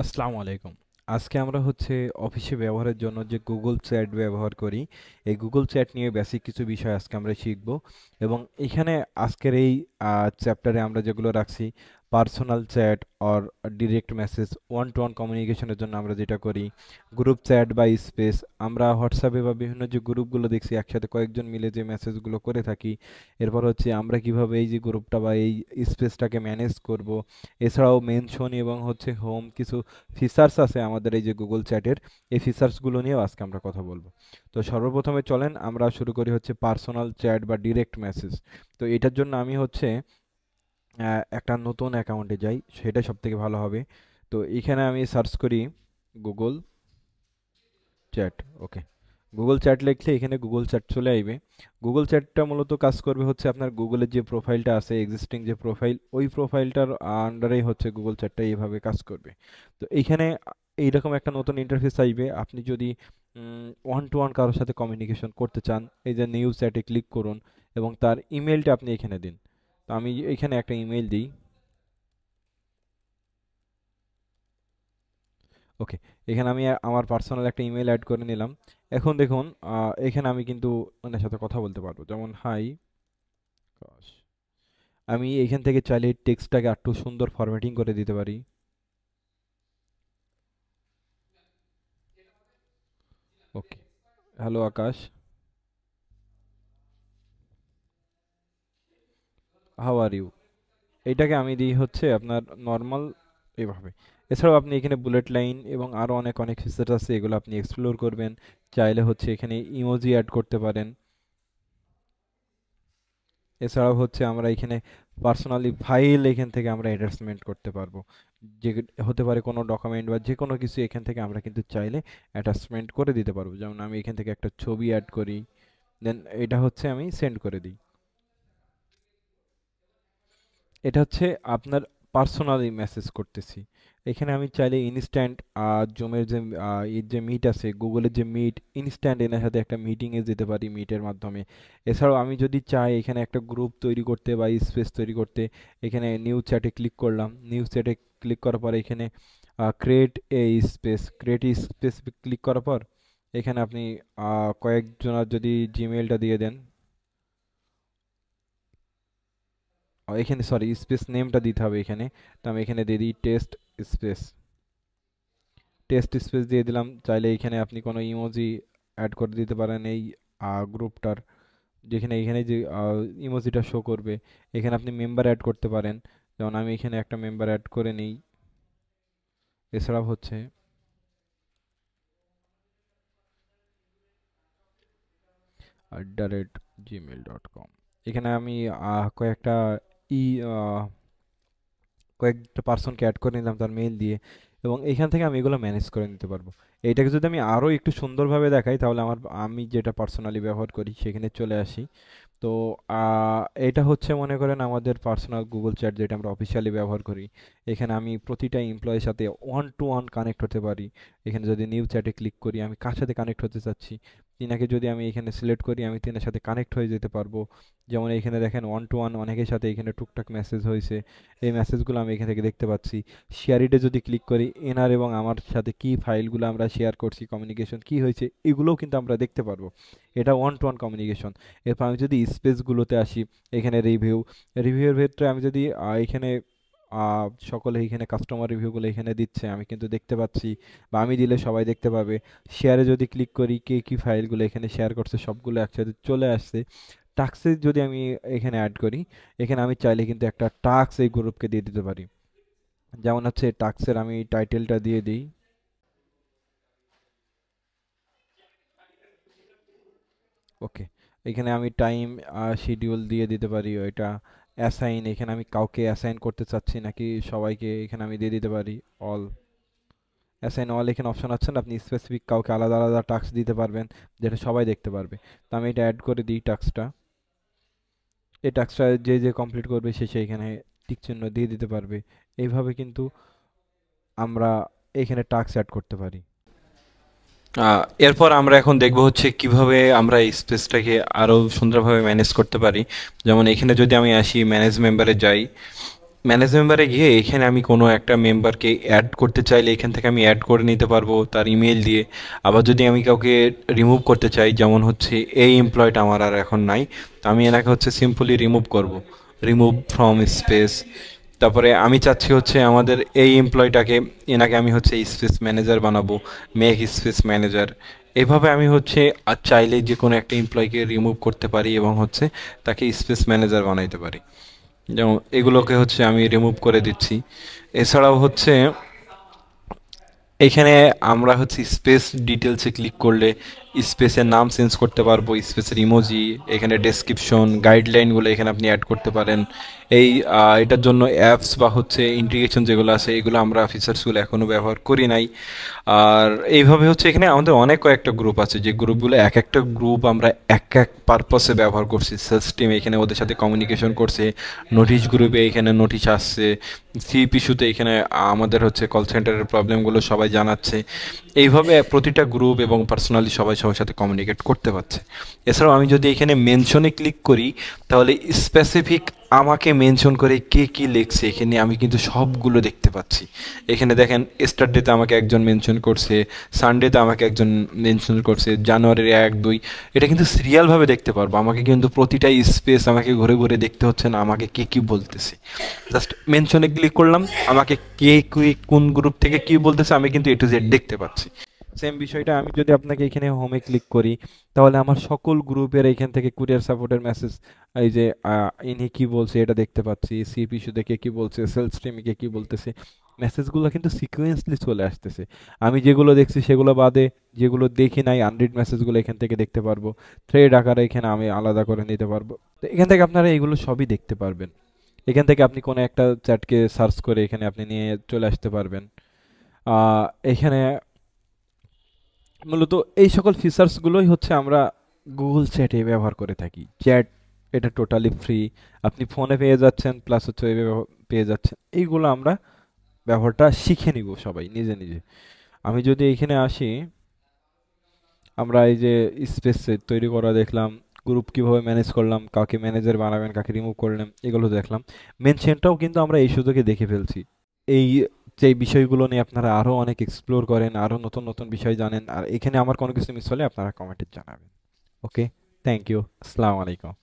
আসসালামু আলাইকুম। আজকে আমরা অফিসে ব্যবহারের জন্য যে গুগল চ্যাট ব্যবহার করি, এই গুগল চ্যাট নিয়ে বেসিক কিছু বিষয় আজকে আমরা শিখব। এবং এখানে আজকের এই চ্যাপ্টারে আমরা যেগুলো রাখছি, personal chat or direct message, one to one কমিউনিকেশনের জন্য আমরা যেটা করি, গ্রুপ চ্যাট বা স্পেস, আমরা হোয়াটসঅ্যাপে বা বিভিন্ন যে গ্রুপগুলো দেখছি একসাথে কয়েকজন মিলে যে মেসেজগুলো করে থাকি, এরপর আমরা কিভাবে এই যে গ্রুপটা বা এই স্পেসটাকে ম্যানেজ করব। এছাড়াও মেনশন এবং হোম কিছু ফিচার্স আছে আমাদের এই যে গুগল চ্যাটের, এই ফিচার্সগুলো নিয়েও আজকে আমরা কথা বলবো। তো সর্বপ্রথমে চলেন আমরা শুরু করি পার্সোনাল চ্যাট বা ডিরেক্ট মেসেজ। তো এটার জন্য আমি একটা নতুন অ্যাকাউন্টে যাই, সেটা সব থেকে ভালো হবে। তো এখানে আমি সার্চ করি গুগল চ্যাট। ওকে, গুগল চ্যাট লিখলে এখানে গুগল চ্যাট চলে আসবে। গুগল চ্যাটটা মূলত কাজ করবে আপনার গুগলের যে প্রোফাইলটা আছে, এক্সিস্টিং যে প্রোফাইল, ওই প্রোফাইলটার আন্ডারেই গুগল চ্যাটটা এইভাবে কাজ করবে। তো এইখানে এইরকম একটা নতুন ইন্টারফেস আসবে। আপনি যদি ওয়ান টু ওয়ান কারোর সাথে কমিউনিকেশন করতে চান, এই যে নিউ চ্যাটে ক্লিক করুন এবং তার ইমেলটা আপনি এখানে দিন। তো আমি এখানে একটা ইমেল দিই। ওকে, এখানে আমি আমার পার্সোনাল একটা ইমেল অ্যাড করে নিলাম। এখন দেখুন, এখানে আমি কিন্তু ওনার সাথে কথা বলতে পারবো, যেমন হাই। আমি এখান থেকে চাইলে টেক্সটটাকে একটু সুন্দর ফরম্যাটিং করে দিতে পারি। Okay, hello Akash, how are you. এইটাকে আমি দিই আপনার নর্মাল, এভাবে। এছাড়াও আপনি এখানে বুলেট লাইন এবং আরও অনেক অনেক ফিচার আছে, এগুলো আপনি এক্সপ্লোর করবেন। চাইলে এখানে ইমোজি অ্যাড করতে পারেন। এছাড়াও আমরা এখানে পার্সোনালি ফাইল এখান থেকে আমরা অ্যাটাচমেন্ট করতে পারবো। যে হতে পারে কোনো ডকুমেন্ট বা যে কোনো কিছু, এখান থেকে আমরা কিন্তু চাইলে অ্যাটাচমেন্ট করে দিতে পারবো। যেমন আমি এখান থেকে একটা ছবি অ্যাড করি, দেন এটা আমি সেন্ড করে দিই। এটা আপনার পার্সোনালি মেসেজ করতেছি। এখানে আমি চাইলে ইনস্ট্যান্ট জুমের যে এর যে মিট আছে, গুগলের যে মিট, ইনস্ট্যান্ট এনার সাথে একটা মিটিংয়ে যেতে পারি মিটের মাধ্যমে। এছাড়াও আমি যদি চাই এখানে একটা গ্রুপ তৈরি করতে বা স্পেস তৈরি করতে, এখানে নিউ চ্যাটে ক্লিক করলাম। নিউ চ্যাটে ক্লিক করার পর এখানে ক্রিয়েট স্পেস ক্লিক করার পর এখানে আপনি কয়েকজনের যদি জিমেলটা দিয়ে দেন, এখানে সরি স্পেস নেমটা দিতে হবে এখানে। তো আমি এখানে দিয়ে দিই স্পেস টেস্ট স্পেস দিয়ে দিলাম। চাইলে এখানে আপনি কোনো ইমোজি অ্যাড করে দিতে পারেন এই গ্রুপটার, যেখানে এখানে যে ইমোজিটা শো করবে। এখানে আপনি মেম্বার অ্যাড করতে পারেন, যেমন আমি এখানে একটা মেম্বার অ্যাড করে নিই। এছাড়াও @gmail.com, এখানে আমি কয়েকটা ই আহ, কয়েকটা পার্সনকে অ্যাড করে নিলাম তার মেইল দিয়ে, এবং এইখান থেকে আমি এগুলো ম্যানেজ করে নিতে পারবো। এইটাকে যদি আমি আরও একটু সুন্দরভাবে দেখাই, তাহলে আমি যেটা পার্সোনালি ব্যবহার করি সেখানে চলে আসি। তো এটা মনে করেন আমাদের পার্সোনাল গুগল চ্যাট, যেটা আমরা অফিসিয়ালি ব্যবহার করি। এখানে আমি প্রতিটা এমপ্লয়ের সাথে ওয়ান টু ওয়ান কানেক্ট হতে পারি। এখানে যদি নিউ চ্যাটে ক্লিক করি, আমি কার সাথে কানেক্ট হতে চাচ্ছি, তিনাকে যদি আমি এখানে সিলেক্ট করি, আমি তিনার সাথে কানেক্ট হয়ে যেতে পারবো। যেমন এখানে দেখেন ওয়ান টু ওয়ান অনেকের সাথে এখানে টুকটাক মেসেজ হয়েছে, এই মেসেজগুলো আমি এখান থেকে দেখতে পাচ্ছি। শেয়ার ইটে যদি ক্লিক করি, এনার এবং আমার সাথে কি ফাইলগুলো আমরা শেয়ার করছি, কমিউনিকেশন কি হয়েছে, এগুলোও কিন্তু আমরা দেখতে পারবো। এটা ওয়ান টু ওয়ান কমিউনিকেশন। এরপর আমি যদি স্পেসগুলোতে আসি, এখানে রিভিউর ক্ষেত্রে আমি যদি এখানে সকলে এখানে কাস্টমার রিভিউগুলো এখানে দিচ্ছে, আমি কিন্তু দেখতে পাচ্ছি, বা আমি দিলে সবাই দেখতে পাবে। শেয়ারে যদি ক্লিক করি, কে কি ফাইলগুলো এখানে শেয়ার করছে সবগুলো একসাথে চলে আসছে। টাস্কে যদি আমি এখানে অ্যাড করি, এখানে আমি চাইলে কিন্তু একটা টাস্ক এই গ্রুপকে দিয়ে দিতে পারি। যেমন টাস্কের আমি টাইটেলটা দিয়ে দিই। ওকে, এখানে আমি টাইম শিডিউল দিয়ে দিতে পারি। ওইটা অ্যাসাইন, এখানে আমি কাউকে অ্যাসাইন করতে চাচ্ছি নাকি সবাইকে, এখানে আমি দিয়ে দিতে পারি অল। অ্যাসাইন অল এখানে অপশন আছে না, আপনি স্পেসিফিক কাউকে আলাদা আলাদা টাস্ক দিতে পারবেন, যেটা সবাই দেখতে পারবে। তো আমি এটা অ্যাড করে দিই টাস্কটা। এই টাস্কটা যে যে কমপ্লিট করবে সে এখানে টিক চিহ্ন দিয়ে দিতে পারবে। এইভাবে কিন্তু আমরা এখানে টাস্ক অ্যাড করতে পারি। এরপর আমরা এখন দেখব কিভাবে আমরা এই স্পেসটাকে আরো সুন্দরভাবে ম্যানেজ করতে পারি। যেমন এখানে যদি আমি আসি ম্যানেজ মেম্বারে যাই, ম্যানেজ মেম্বারে গিয়ে এখানে আমি কোনো একটা মেম্বারকে অ্যাড করতে চাইলে এখান থেকে আমি অ্যাড করে নিতে পারবো তার ইমেল দিয়ে। আবার যদি আমি কাউকে রিমুভ করতে চাই, যেমন হচ্ছে এই এমপ্লয়টা আমার আর এখন নাই, তো আমি এনাকে হচ্ছে সিম্পলি রিমুভ করব, রিমুভ ফ্রম স্পেস। তারপরে আমি চাচ্ছি হচ্ছে আমাদের এই এমপ্লয়টাকে, এনাকে আমি হচ্ছে স্পেস ম্যানেজার বানাবো, মেক স্পেস ম্যানেজার। এভাবে আমি হচ্ছে আর চাইলে যে কোনো একটা এমপ্লয়কে রিমুভ করতে পারি এবং হচ্ছে তাকে স্পেস ম্যানেজার বানাইতে পারি। যেমন এগুলোকে হচ্ছে আমি রিমুভ করে দিচ্ছি। এছাড়াও হচ্ছে এখানে আমরা হচ্ছে স্পেস ডিটেলসে ক্লিক করলে স্পেসের নাম চেঞ্জ করতে পারবো, স্পেসের ইমোজি, এখানে ডেসক্রিপশন, গাইডলাইনগুলো এখানে আপনি অ্যাড করতে পারেন। এই এটার জন্য অ্যাপস বা হচ্ছে ইন্টিগ্রেশন যেগুলো আছে এগুলো আমরা ফিচার্সগুলো এখনও ব্যবহার করি নাই। আর এইভাবে হচ্ছে এখানে আমাদের অনেক কয়েকটা গ্রুপ আছে, যে গ্রুপগুলো এক একটা গ্রুপ আমরা এক এক পারপাসে ব্যবহার করছি। সেলস টিম এখানে ওদের সাথে কমিউনিকেশন করছে, নোটিশ গ্রুপে এখানে নোটিশ আসছে, সিপ ইস্যুতে এখানে আমাদের হচ্ছে কল সেন্টারের প্রবলেমগুলো সবাই জানাচ্ছে। এইভাবে প্রতিটা গ্রুপ এবং পার্সোনালি সবাই সবার সাথে কমিউনিকেট করতে পারছে। এছাড়াও আমি যদি এখানে মেনশনে ক্লিক করি তাহলে স্পেসিফিক আমাকে মেনশন করে কে কী লিখছে এখানে আমি কিন্তু সবগুলো দেখতে পাচ্ছি। এখানে দেখেন স্টারডেতে আমাকে একজন মেনশন করছে, সানডেতে আমাকে একজন মেনশন করছে, জানুয়ারির 1 2, এটা কিন্তু সিরিয়ালভাবে দেখতে পারবো। আমাকে কিন্তু প্রতিটা স্পেস আমাকে ঘুরে ঘুরে দেখতে হচ্ছে না আমাকে কে কী বলতেছে। জাস্ট মেনশনে ক্লিক করলাম, আমাকে কে কোন গ্রুপ থেকে কী বলতেছে আমি কিন্তু A to Z দেখতে পাচ্ছি। সেম বিষয়টা আমি যদি আপনাকে এখানে হোমে ক্লিক করি তাহলে আমার সকল গ্রুপের এখান থেকে কুরিয়ার সাপোর্টের মেসেজ, এই যে ইনি কি বলছে এটা দেখতে পাচ্ছি, সিপ ইস্যু দেখে কি বলছে, সেলস টিমকে কি বলতেছে, মেসেজগুলো কিন্তু সিকোয়েন্সলি চলে আসতেছে। আমি যেগুলো দেখছি সেগুলো বাদে যেগুলো দেখি নাই আনরিড মেসেজগুলো এখান থেকে দেখতে পারবো, থ্রেড আকারে এখানে আমি আলাদা করে নিতে পারবো। তো এখান থেকে আপনারা এগুলো সবই দেখতে পারবেন। এখান থেকে আপনি কোনো একটা চ্যাটকে সার্চ করে এখানে আপনি নিয়ে চলে আসতে পারবেন। এখানে মূলত এই সকল ফিচার্সগুলোই হচ্ছে আমরা গুগল চ্যাটে ব্যবহার করে থাকি। চ্যাট এটা টোটালি ফ্রি, আপনি ফোনে পেয়ে যাচ্ছেন, প্লাস হচ্ছে ওয়েবে পেয়ে যাচ্ছেন। এইগুলো আমরা ব্যবহারটা শিখে নিব সবাই নিজে নিজে। আমি যদি এইখানে আসি, আমরা এই যে স্পেস তৈরি করা দেখলাম, গ্রুপ কিভাবে ম্যানেজ করলাম, কাকে ম্যানেজার বানাবেন, কাকে রিমুভ করলাম, এগুলো দেখলাম। মেনশনটাও কিন্তু আমরা এই সুযোগে দেখে ফেলছি। এই যে বিষয়গুলো নিয়ে আপনারা আরো অনেক এক্সপ্লোর করেন, আরো নতুন নতুন বিষয় জানেন, আর এখানে আমার কোনো কিছু মিস হলে আপনারা কমেন্টে জানাবেন। ওকে, থ্যাংক ইউ, আসসালামু আলাইকুম।